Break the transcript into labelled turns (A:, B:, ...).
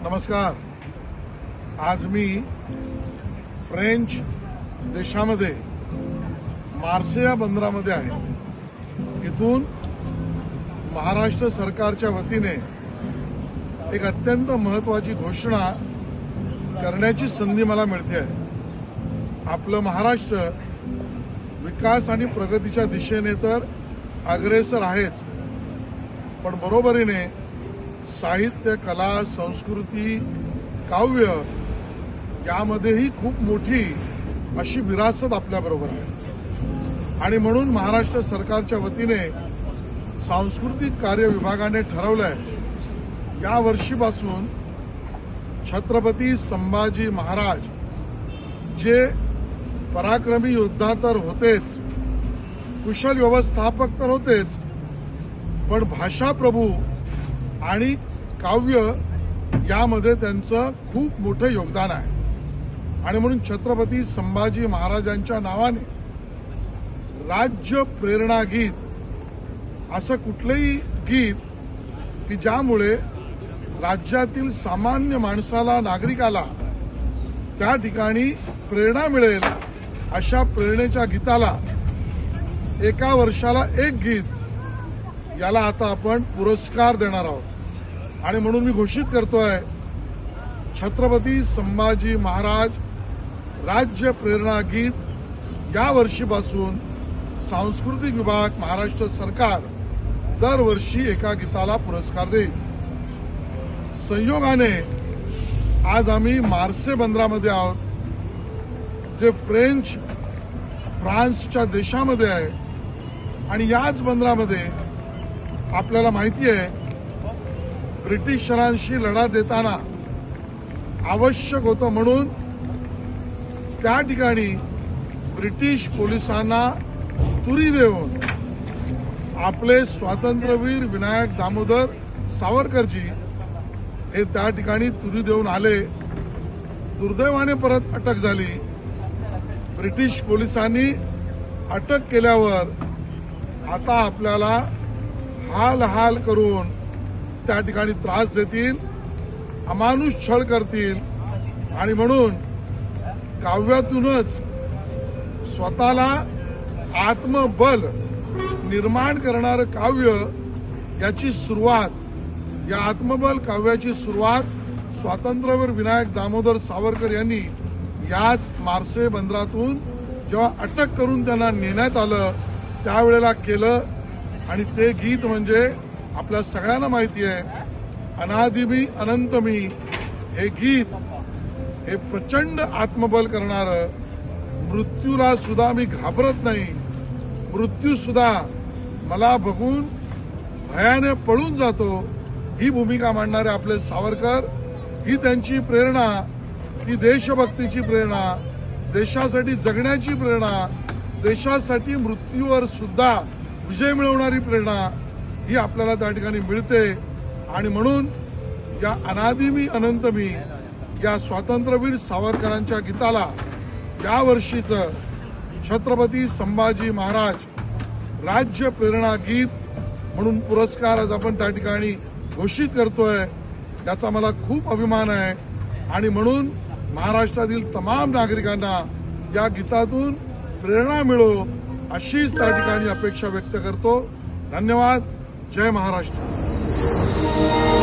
A: नमस्कार। आज मी फ्रेंच देशामध्ये मार्सेया बंदरामध्ये आहे। इथून महाराष्ट्र सरकारच्या वतीने एक अत्यंत महत्त्वाची घोषणा करण्याची संधी मला मिळते आहे। आपलं महाराष्ट्र विकास आणि प्रगतीच्या दिशेने तर अग्रेसर आहेच, पण बरोबरीने साहित्य, कला, संस्कृती, काव्य यामध्येही खूप मोठी अशी विरासत आपल्याबरोबर आहे। आणि म्हणून महाराष्ट्र सरकारच्या वतीने सांस्कृतिक कार्य विभागाने ठरवलंय या वर्षीपासून छत्रपती संभाजी महाराज जे पराक्रमी योद्धा तर होतेच, कुशल व्यवस्थापक तर होतेच, पण भाषाप्रभू आणि काव्य यामध्ये त्यांचं खूप मोठं योगदान आहे। आणि म्हणून छत्रपती संभाजी महाराजांच्या नावाने राज्य प्रेरणा गीत असं कुठलंही गीत की ज्यामुळे राज्यातील सामान्य माणसाला, नागरिकाला त्या ठिकाणी प्रेरणा मिळेल, अशा प्रेरणेच्या गीताला एका वर्षाला एक गीत याला आता आपण पुरस्कार देणार आहोत। आणि म्हणून मी घोषित करतोय, छत्रपती संभाजी महाराज राज्य प्रेरणा गीत या वर्षीपासून सांस्कृतिक विभाग, महाराष्ट्र सरकार दरवर्षी एका गीताला पुरस्कार देईल। संयोगाने आज आम्ही मार्से बंदरामध्ये आहोत, जे फ्रान्सच्या देशामध्ये आहे। आणि याच बंदरामध्ये आपल्याला माहिती आहे, ब्रिटिशरांशी लढा देताना आवश्यक होतं म्हणून त्या ठिकाणी ब्रिटिश पोलिसांना तुरी देऊन आपले स्वातंत्र्यवीर विनायक दामोदर सावरकरजी हे त्या ठिकाणी तुरी देऊन आले। दुर्दैवाने परत अटक झाली। ब्रिटिश पोलिसांनी अटक केल्यावर आता आपल्याला हाल करून त्या ठिकाणी त्रास देतील, अमानुष छळ करतील। आणि म्हणून काव्यातूनच स्वतःला आत्मबल निर्माण करणारं काव्य याची सुरुवात, या आत्मबल काव्याची सुरुवात स्वातंत्र्यवीर विनायक दामोदर सावरकर यांनी याच मार्से बंदरातून जेव्हा अटक करून त्यांना नेण्यात आलं त्यावेळेला केलं। आणि ते गीत म्हणजे आपल्या सगळ्यांना माहिती आहे, अनादि मी अनंत मी हे गीत, हे प्रचंड आत्मबल करणारं, मृत्यूला सुद्धा मी घाबरत नाही, मृत्यू सुद्धा मला बघून भयाने पळून जातो, ही भूमिका मांडणारे आपले सावरकर, ही त्यांची प्रेरणा, ती देशभक्तीची प्रेरणा, देशासाठी जगण्याची प्रेरणा, देशासाठी मृत्यूवर सुद्धा विजय मिळवणारी प्रेरणा ही आपल्याला त्या ठिकाणी मिळते। आणि म्हणून या अनादि मी अनंत मी या स्वातंत्र्यवीर सावरकरांच्या गीताला या वर्षीचं छत्रपती संभाजी महाराज राज्य प्रेरणा गीत म्हणून पुरस्कार आज आपण त्या ठिकाणी घोषित करतोय। याचा मला खूप अभिमान आहे। आणि म्हणून महाराष्ट्रातील तमाम नागरिकांना या गीतातून प्रेरणा मिळो अशीच त्या ठिकाणी अपेक्षा व्यक्त करतो। धन्यवाद। जय महाराष्ट्र।